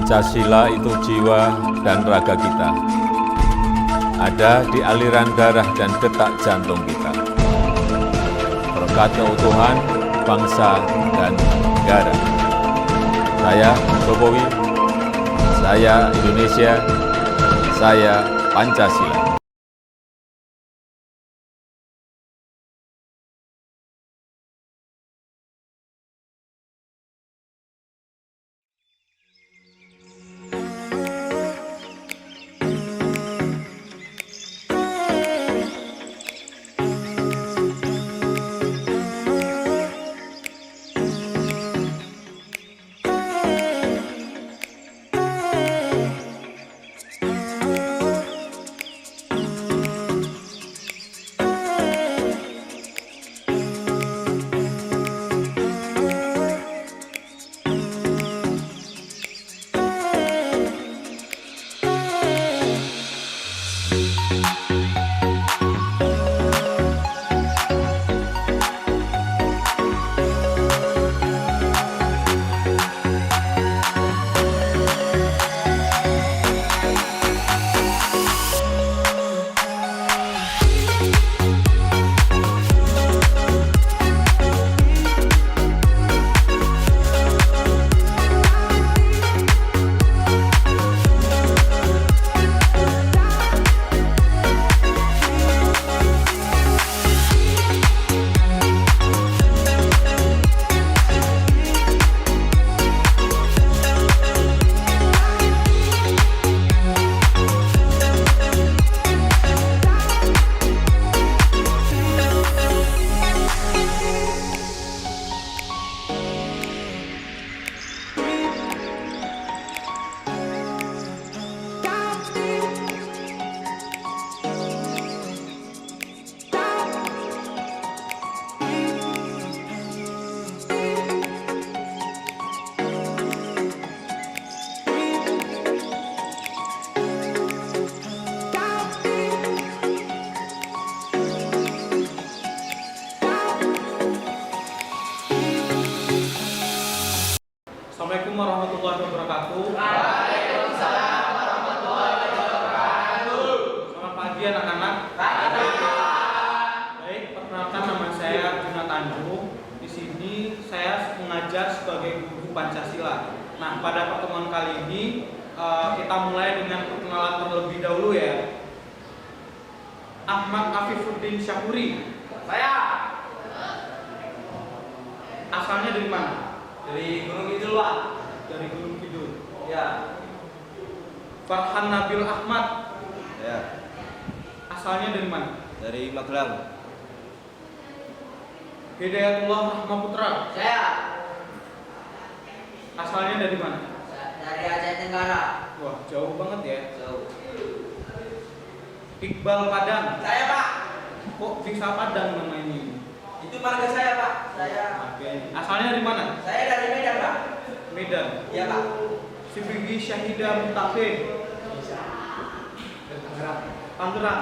Pancasila itu jiwa dan raga kita. Ada di aliran darah dan detak jantung kita. Berkat keutuhan bangsa dan negara. Saya Jokowi, saya Indonesia, saya Pancasila. Assalamualaikum warahmatullahi wabarakatuh. Waalaikumsalam warahmatullahi wabarakatuh. Selamat pagi anak-anak. Baik, perkenalkan nama saya Arjuna Tanjung. Di sini saya mengajar sebagai guru Pancasila. Nah, pada pertemuan kali ini kita mulai dengan perkenalan terlebih dahulu ya. Ahmad Afifuddin Syahuri. Saya Asalnya dari mana? dari Gunung Kidul, Pak. Dari Gunung Kidul. Ya. Farhan Nabil Ahmad. Ya. Asalnya dari mana? Dari Magelang. Hidayatullah Rahmaputra. Saya Asalnya dari mana? dari Aceh Tenggara. Wah, jauh banget ya. Jauh. Iqbal Padang. Saya, Pak. Kok bisa Padang namanya ini? Itu marga saya, Pak. Saya Asalnya dari mana? Saya dari Medan, Pak. Medan. Iya, Pak. Sifigi Syahida Mutafid. Tangerang.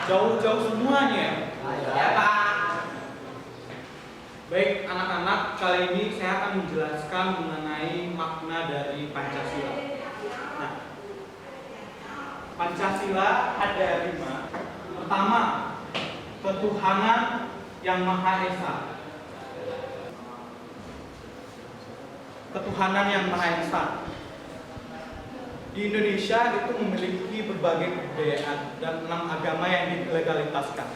Jauh-jauh semuanya. Ya, Pak. Baik, anak-anak, kali ini saya akan menjelaskan mengenai makna dari Pancasila. Nah, Pancasila ada 5. Pertama, ketuhanan yang Maha Esa. Ketuhanan yang Maha Esa. Di Indonesia itu memiliki berbagai kebudayaan dan 6 agama yang dilegalitaskan.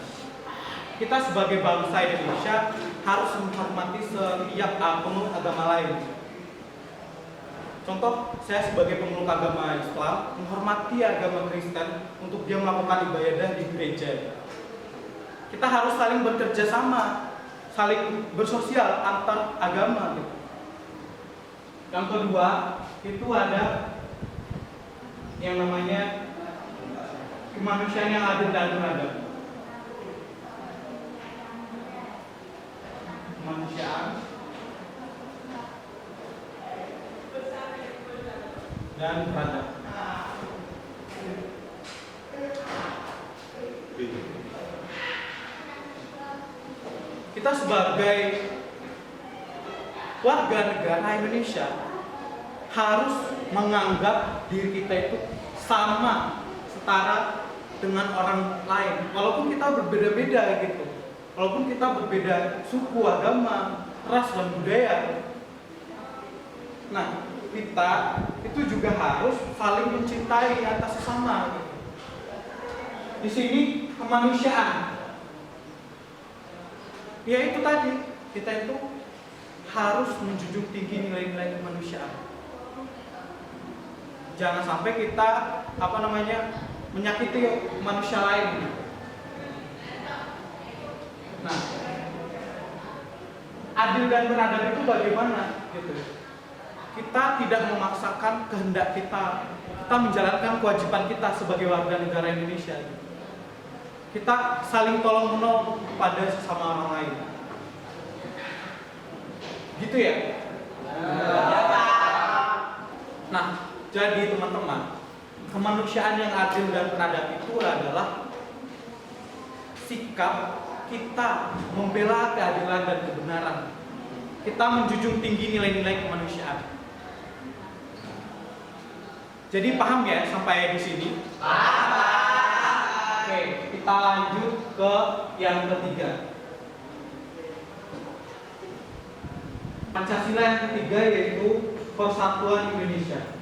Kita sebagai bangsa Indonesia harus menghormati setiap pemeluk agama lain. Contoh, saya sebagai pemeluk agama Islam menghormati agama Kristen untuk dia melakukan ibadah di gereja. Kita harus saling bekerja sama, saling bersosial antar agama. Yang kedua, itu ada yang namanya kemanusiaan yang adil dan beradab. Kemanusiaan dan beradab. Kita sebagai warga negara Indonesia harus menganggap diri kita itu sama, setara dengan orang lain, walaupun kita berbeda-beda gitu, walaupun kita berbeda suku, agama, ras dan budaya. Nah, kita itu juga harus saling mencintai antar sesama gitu. Di sini kemanusiaan, ya itu tadi, kita itu harus menjunjung tinggi nilai-nilai kemanusiaan. Jangan sampai kita menyakiti manusia lain. Nah, adil dan beradab itu bagaimana gitu. Kita tidak memaksakan kehendak kita menjalankan kewajiban kita sebagai warga negara Indonesia. Kita saling tolong menolong pada sesama orang lain. Gitu ya? Nah, jadi teman-teman, kemanusiaan yang adil dan beradab itu adalah sikap kita membela keadilan dan kebenaran. Kita menjunjung tinggi nilai-nilai kemanusiaan. Jadi paham ya sampai di sini? Paham. Oke, kita lanjut ke yang ketiga. Pancasila yang ketiga yaitu Persatuan Indonesia.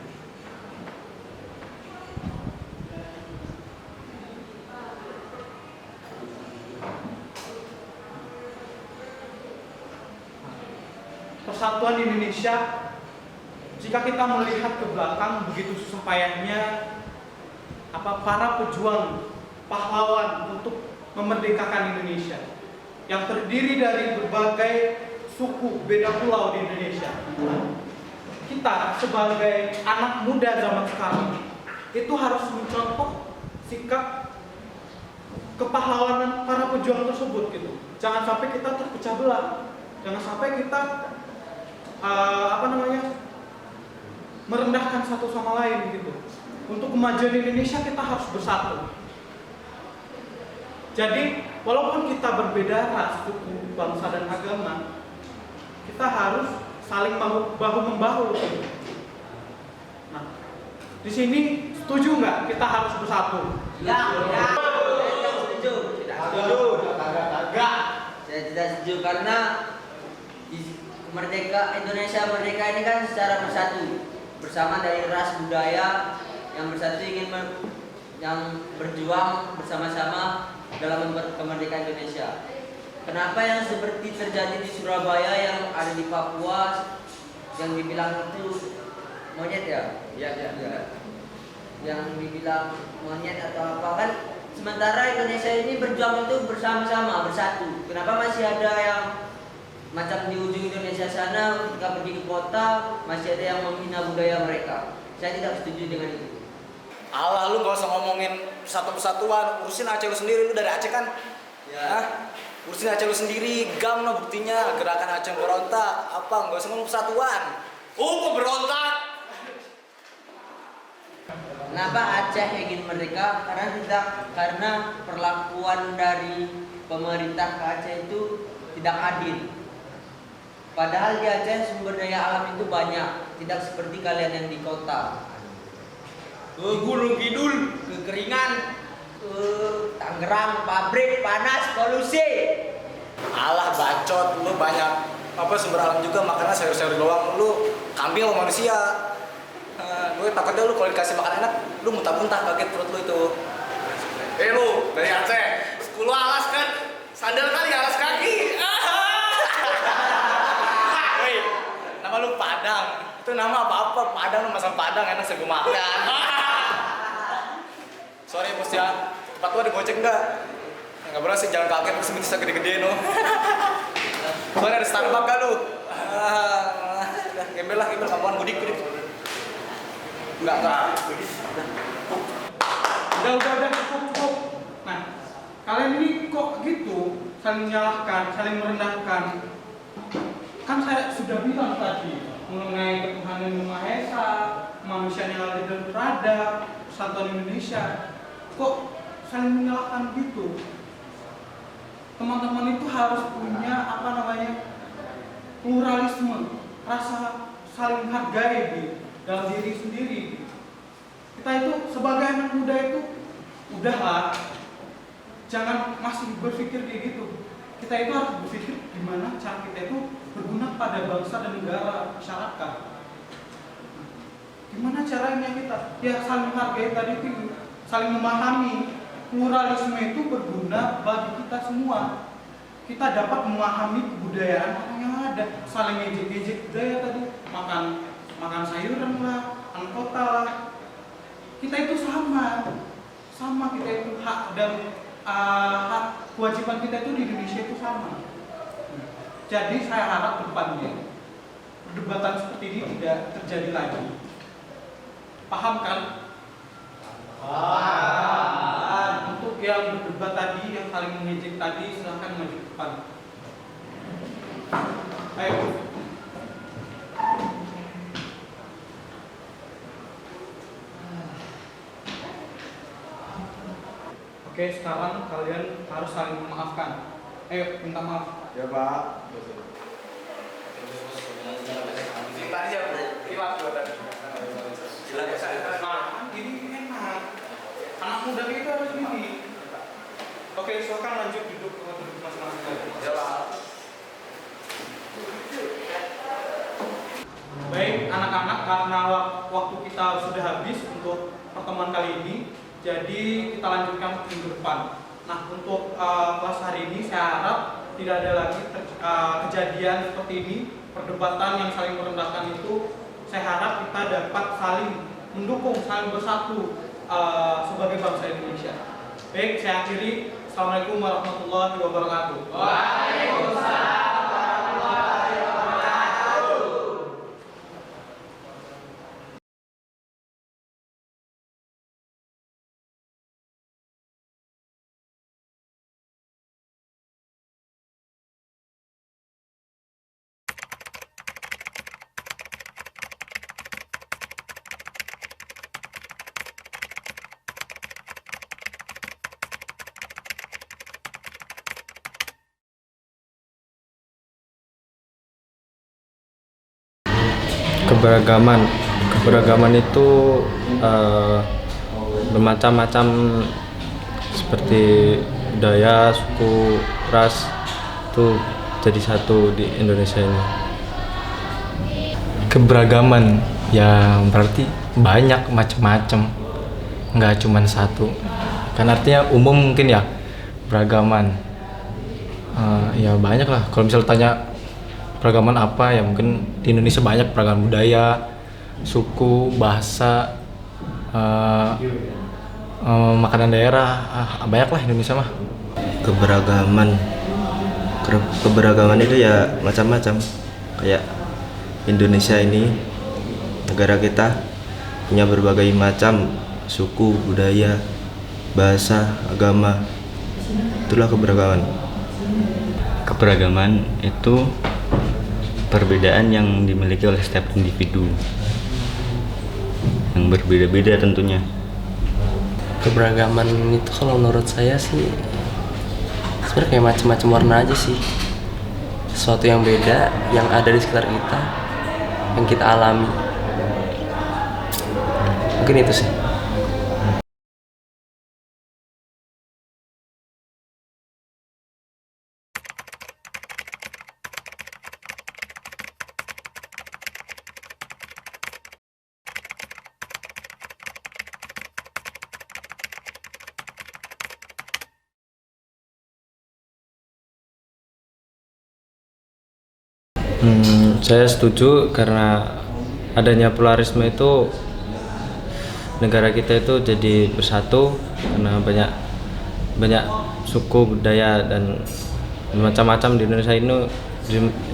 Persatuan Indonesia, jika kita melihat ke belakang begitu susah payahnya para pejuang pahlawan untuk memerdekakan Indonesia yang terdiri dari berbagai suku, beda pulau di Indonesia. Kita sebagai anak muda zaman sekarang itu harus mencontoh sikap kepahlawanan para pejuang tersebut gitu. Jangan sampai kita terpecah belah. Jangan sampai kita merendahkan satu sama lain gitu. Untuk kemajuan Indonesia kita harus bersatu. Jadi walaupun kita berbeda ras, suku, bangsa dan agama, kita harus saling bahu membahu gitu. Nah, di sini setuju nggak kita harus bersatu? Ya. Saya setuju. Agak. Saya tidak setuju karena Indonesia merdeka ini kan secara bersatu, bersama dari ras budaya yang bersatu yang berjuang bersama-sama dalam kemerdekaan Indonesia. Kenapa yang seperti terjadi di Surabaya, yang ada di Papua, yang dibilang itu monyet ya? Ya. Yang dibilang monyet atau apa kan? Sementara Indonesia ini berjuang itu bersama-sama, bersatu. Kenapa masih ada yang macam di ujung Indonesia sana ketika pergi ke kota masih ada yang menghina budaya mereka? Saya tidak setuju dengan itu. Alah, lu gak usah ngomongin persatuan, urusin Aceh lu sendiri, lu dari Aceh kan? Ya. Urusin Aceh lu sendiri, gam no buktinya, gerakan Aceh berontak, apa, gak usah ngomong persatuan. Kok berontak? Kenapa Aceh ingin merdeka? Karena perlakuan dari pemerintah ke Aceh itu tidak adil. Padahal di Aceh sumber daya alam itu banyak, tidak seperti kalian yang di kota. Gunung Kidul, kekeringan, Tangerang, pabrik, panas, polusi. Alah bacot, lu banyak sumber alam juga, makannya sayur-sayur doang, lu kambing sama manusia. Gue takutnya lu kalau dikasih makan enak, lu muntah-muntah kaget perut lu itu. Lu dari Aceh, 10 alas kan, sandal kali alas kaki. Woi, nama lu Padang, itu nama apa-apa, Padang lu masang Padang, enak saya gue makan. Sorry bos ya, tempat lu ada gojek enggak? Enggak boleh sih, jalan kaki terus bisa gede-gede no. Soalnya ada Starbucks kan lu. Gembel kampungan gudik. Enggak. Udah cukup. Nah, kalian ini kok gitu saling menyalahkan, saling merendahkan? Kan saya sudah bilang tadi mengenai ketuhanan Yang Maha Esa, kemanusiaan yang adil dan beradab, persatuan Indonesia. Kok saling menyalahkan gitu? Teman-teman itu harus punya pluralisme, rasa saling hargai gitu. dalam diri sendiri. Kita itu sebagai anak muda itu udahlah, jangan masih berpikir kayak gitu. Kita itu harus berpikir gimana cara kita itu berguna pada bangsa dan negara, masyarakat. Gimana caranya kita ya saling menghargai tadi itu, saling memahami. Pluralisme itu berguna bagi kita semua. Kita dapat memahami kebudayaan orang yang ada, saling ngejek-ngejek budaya tadi, makan sayuran lah, anak kota lah. Kita itu sama kita itu hak dan hak kewajiban kita itu di Indonesia itu sama. Jadi saya harap depannya perdebatan seperti ini tidak terjadi lagi. Paham kan? Untuk yang berdebat tadi, yang saling mengejek tadi, silahkan maju ke depan. Ayo. Oke, sekarang kalian harus saling memaafkan. Ayo, minta maaf. Ya Pak. Cinta aja, hilaf gua tadi. Nah, gini enak. Anak muda itu harus gini. Oke, silakan lanjut duduk masing-masing. Ya Pak. Baik, anak-anak, karena waktu kita sudah habis untuk pertemuan kali ini, jadi kita lanjutkan minggu depan. Nah, untuk kelas hari ini saya harap tidak ada lagi kejadian seperti ini, perdebatan yang saling merendahkan itu. Saya harap kita dapat saling mendukung, saling bersatu sebagai bangsa Indonesia. Baik, saya akhiri. Assalamualaikum warahmatullahi wabarakatuh. Waalaikumsalam warahmatullahi wabarakatuh. Keberagaman itu bermacam-macam seperti budaya, suku, ras itu jadi satu di Indonesia ini. Keberagaman ya berarti banyak macam-macam, nggak cuma satu. Kan artinya umum mungkin ya beragaman. Ya banyak lah. Kalau misal tanya peragaman apa ya mungkin di Indonesia banyak peragaman budaya, suku, bahasa, makanan daerah, banyak lah Indonesia mah. Keberagaman itu ya macam-macam. Kayak Indonesia ini, negara kita punya berbagai macam suku, budaya, bahasa, agama. Itulah keberagaman. Keberagaman itu perbedaan yang dimiliki oleh setiap individu yang berbeda-beda tentunya. Keberagaman itu kalau menurut saya sih sebenarnya kayak macam-macam warna aja sih, sesuatu yang beda yang ada di sekitar kita yang kita alami, mungkin itu sih. Saya setuju karena adanya pluralisme itu negara kita itu jadi bersatu karena banyak suku, budaya dan macam-macam di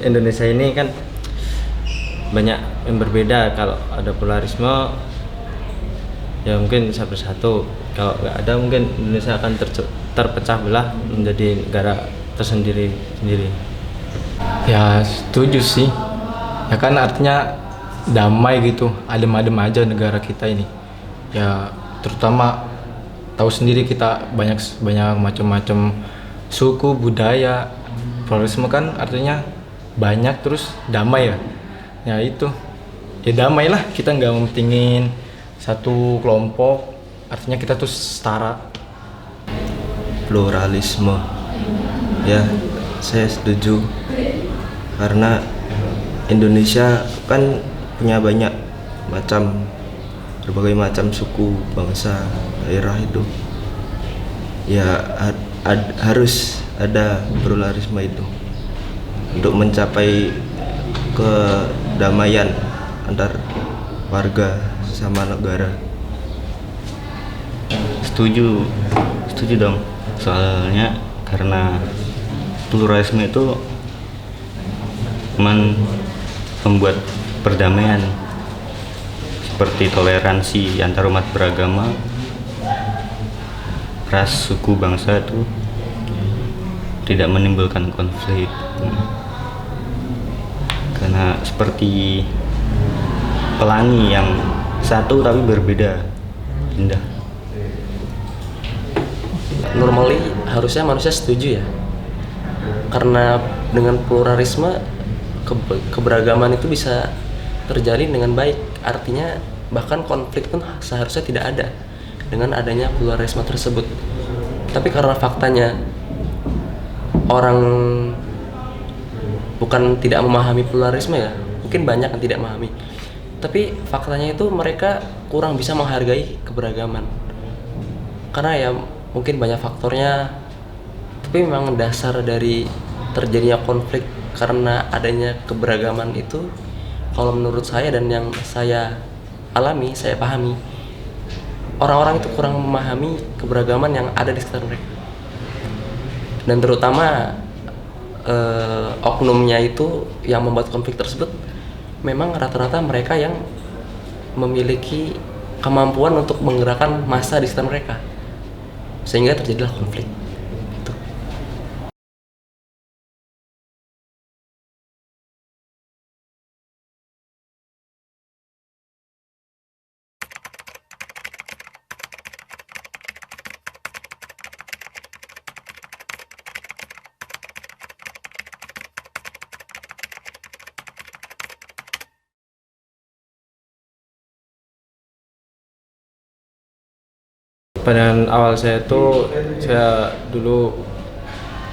Indonesia ini kan banyak yang berbeda. Kalau ada pluralisme ya mungkin bisa bersatu, kalau nggak ada mungkin Indonesia akan terpecah belah menjadi negara tersendiri. Ya setuju sih. Ya kan artinya damai gitu, adem-adem aja negara kita ini. Ya terutama tahu sendiri kita banyak macam-macam suku, budaya. Pluralisme kan artinya banyak terus damai ya. Ya itu ya damai lah, kita nggak mementingin satu kelompok, artinya kita tuh setara. Pluralisme, ya saya setuju karena Indonesia kan punya banyak macam, berbagai macam suku, bangsa, daerah itu ya harus ada pluralisme itu untuk mencapai kedamaian antar warga sama negara. Setuju dong. Soalnya karena pluralisme itu membuat perdamaian, seperti toleransi antar umat beragama, ras, suku, bangsa itu tidak menimbulkan konflik. Karena seperti pelangi yang satu tapi berbeda, indah. Normally harusnya manusia setuju ya, karena dengan pluralisme keberagaman itu bisa terjalin dengan baik. Artinya bahkan konflik pun seharusnya tidak ada dengan adanya pluralisme tersebut. Tapi karena faktanya orang bukan tidak memahami pluralisme ya, mungkin banyak yang tidak memahami, tapi faktanya itu mereka kurang bisa menghargai keberagaman karena ya mungkin banyak faktornya. Tapi memang dasar dari terjadinya konflik karena adanya keberagaman itu, kalau menurut saya dan yang saya alami, saya pahami, orang-orang itu kurang memahami keberagaman yang ada di sekitar mereka. Dan terutama oknumnya itu yang membuat konflik tersebut memang rata-rata mereka yang memiliki kemampuan untuk menggerakkan massa di sekitar mereka, sehingga terjadilah konflik. Gitu. Pada awal saya dulu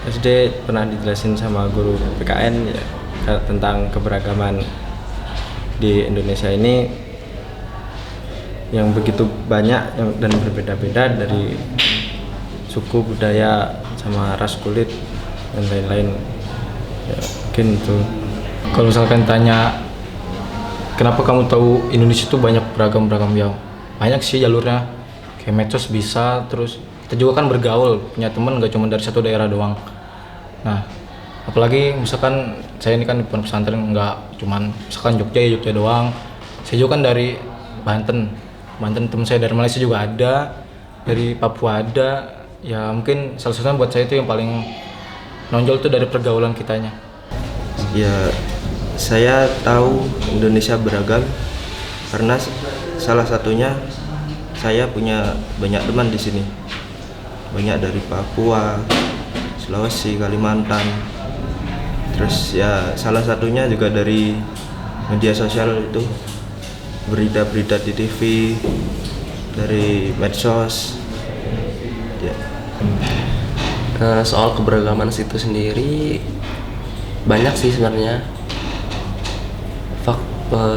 SD pernah dijelasin sama guru PKN ya, tentang keberagaman di Indonesia ini yang begitu banyak dan berbeda-beda, dari suku, budaya, sama ras, kulit, dan lain-lain ya, mungkin itu. Kalau misalkan tanya kenapa kamu tahu Indonesia itu banyak beragam ya, banyak sih jalurnya. Kayak medsos bisa, terus kita juga kan bergaul, punya teman gak cuma dari satu daerah doang. Nah, apalagi misalkan saya ini kan di pondok pesantren, nggak cuman misalkan Jogja doang. Saya juga kan dari Banten, teman saya dari Malaysia juga ada, dari Papua ada. Ya mungkin salah satunya buat saya itu yang paling nonjol itu dari pergaulan kitanya. Ya, saya tahu Indonesia beragam karena salah satunya saya punya banyak teman di sini, banyak dari Papua, Sulawesi, Kalimantan. Terus ya salah satunya juga dari media sosial itu, berita-berita di TV, dari medsos. Ya. Soal keberagaman situ sendiri banyak sih sebenarnya.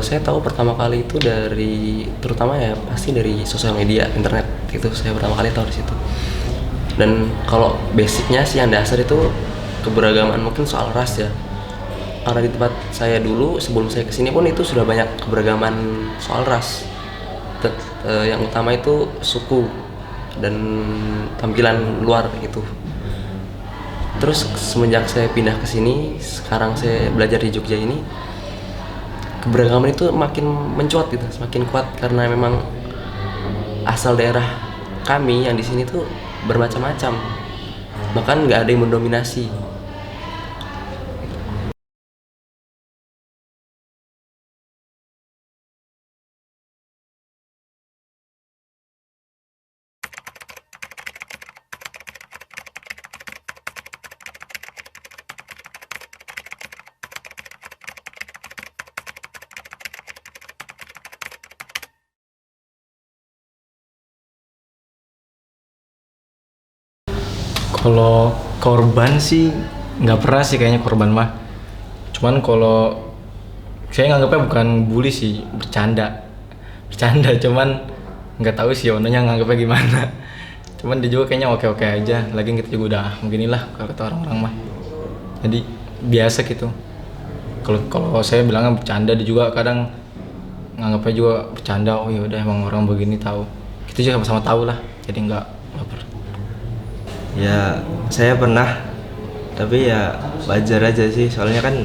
Saya tahu pertama kali itu dari, terutama ya pasti dari sosial media, internet. Itu saya pertama kali tahu di situ. Dan kalau basicnya sih yang dasar itu keberagaman mungkin soal ras ya. Karena di tempat saya dulu sebelum saya kesini pun itu sudah banyak keberagaman soal ras. Yang utama itu suku dan tampilan luar gitu. Terus semenjak saya pindah ke sini, sekarang saya belajar di Jogja ini, keberagaman itu makin mencuat gitu, semakin kuat karena memang asal daerah kami yang di sini tuh bermacam-macam, bahkan nggak ada yang mendominasi. Kalau korban sih nggak pernah sih kayaknya korban mah. Cuman kalau saya nganggapnya bukan bully sih, bercanda. Cuman nggak tahu sih ownernya nganggapnya gimana. Cuman dia juga kayaknya oke-oke aja. Lagi kita juga udah beginilah kalau kata orang-orang mah. Jadi biasa gitu. Kalau saya bilangnya bercanda, dia juga kadang nganggapnya juga bercanda. Oh ya udah emang orang begini tahu. Kita juga sama-sama tahu lah. Jadi nggak baper. Ya saya pernah, tapi ya wajar aja sih, soalnya kan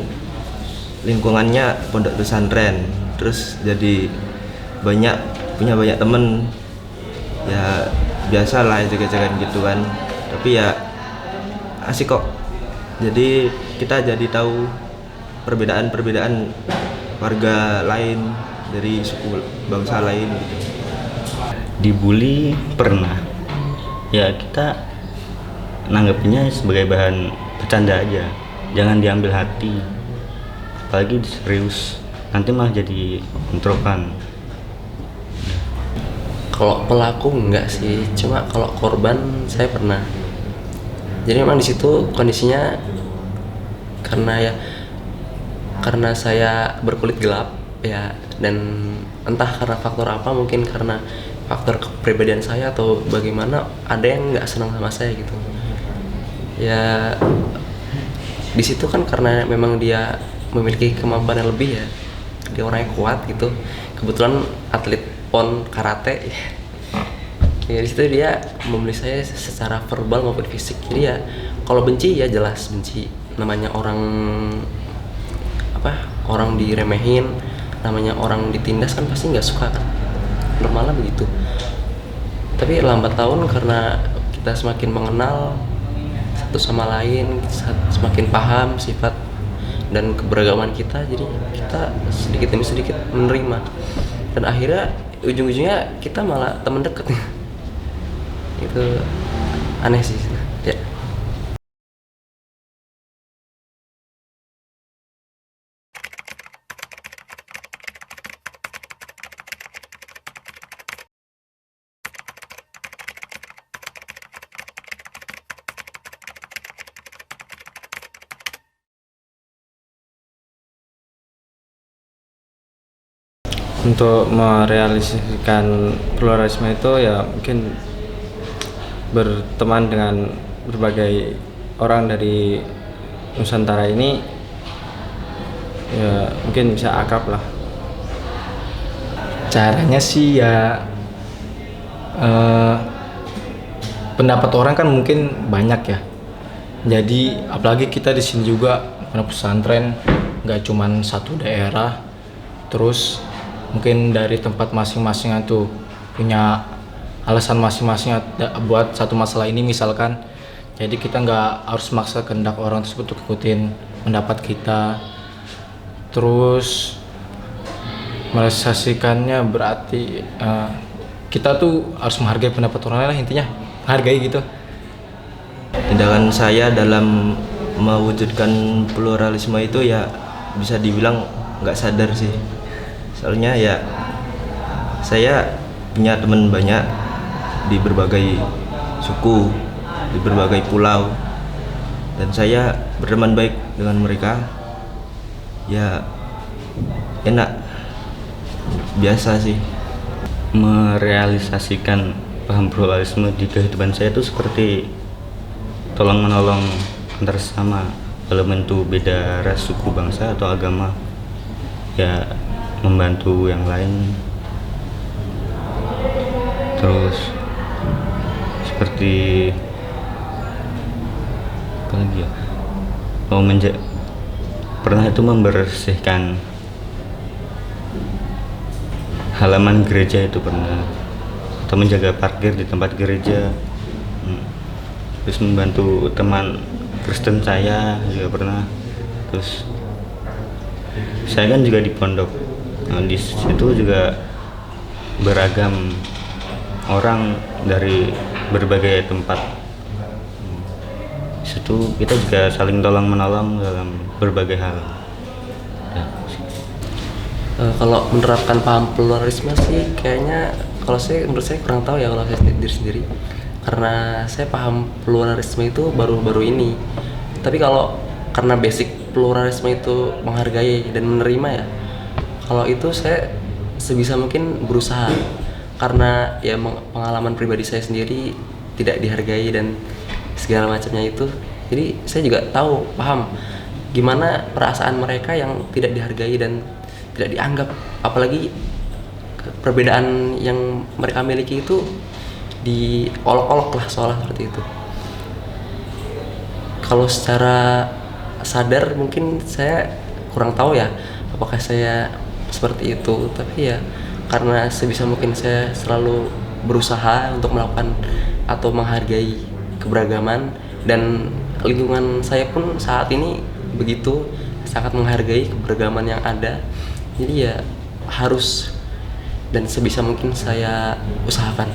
lingkungannya pondok pesantren, terus jadi punya banyak temen, ya biasa lah jaga-jagaan gitu kan. Tapi ya asik kok, jadi kita jadi tahu perbedaan warga lain dari suku bangsa lain gitu. Dibully pernah, ya kita nanggepinnya sebagai bahan bercanda aja, jangan diambil hati, apalagi serius, nanti malah jadi bentrokan. Kalau pelaku enggak sih, cuma kalau korban saya pernah. Jadi memang di situ kondisinya karena saya berkulit gelap ya, dan entah karena faktor apa, mungkin karena faktor kepribadian saya atau bagaimana, ada yang nggak senang sama saya gitu. Ya di situ kan karena memang dia memiliki kemampuan yang lebih ya, dia orangnya kuat gitu, kebetulan atlet pon karate ya. Di situ dia membeli saya secara verbal maupun fisik. Jadi ya kalau benci ya jelas benci, namanya orang diremehin, namanya orang ditindas kan pasti nggak suka kan, normalnya begitu. Tapi lambat laun karena kita semakin mengenal satu sama lain, semakin paham sifat dan keberagaman kita, jadi kita sedikit demi sedikit menerima, dan akhirnya ujung-ujungnya kita malah teman dekat. Itu aneh sih ya. Untuk merealisasikan pluralisme itu ya mungkin berteman dengan berbagai orang dari Nusantara ini, ya mungkin bisa akrab lah. Caranya sih ya pendapat orang kan mungkin banyak ya. Jadi apalagi kita di sini juga pondok pesantren, nggak cuman satu daerah, terus mungkin dari tempat masing-masing itu punya alasan masing-masing buat satu masalah ini misalkan. Jadi kita nggak harus maksa kehendak orang tersebut untuk ikutin pendapat kita. Terus merealisasikannya berarti kita tuh harus menghargai pendapat orang lain lah, intinya hargai gitu. Tindakan saya dalam mewujudkan pluralisme itu ya bisa dibilang nggak sadar sih. Soalnya ya saya punya teman banyak di berbagai suku, di berbagai pulau, dan saya berteman baik dengan mereka. Ya enak, biasa sih. Merealisasikan paham pluralisme di kehidupan saya itu seperti tolong menolong antar sesama, walaupun itu beda ras, suku, bangsa atau agama, ya membantu yang lain. Terus seperti apa lagi ya, pernah itu membersihkan halaman gereja, itu pernah, atau menjaga parkir di tempat gereja. Terus membantu teman Kristen saya juga pernah. Terus saya kan juga di pondok, di situ juga beragam orang dari berbagai tempat. Di situ kita juga saling tolong menolong dalam berbagai hal. Kalau menerapkan paham pluralisme sih kayaknya, kalau saya menurut saya kurang tahu ya kalau saya diri sendiri, karena saya paham pluralisme itu baru-baru ini. Tapi kalau karena basic pluralisme itu menghargai dan menerima ya, kalau itu saya sebisa mungkin berusaha, karena ya pengalaman pribadi saya sendiri tidak dihargai dan segala macamnya itu. Jadi saya juga tahu, paham gimana perasaan mereka yang tidak dihargai dan tidak dianggap, apalagi perbedaan yang mereka miliki itu diolok-olok lah seolah seperti itu. Kalau secara sadar mungkin saya kurang tahu ya apakah saya seperti itu, tapi ya karena sebisa mungkin saya selalu berusaha untuk melakukan atau menghargai keberagaman, dan lingkungan saya pun saat ini begitu sangat menghargai keberagaman yang ada. Jadi ya harus dan sebisa mungkin saya usahakan.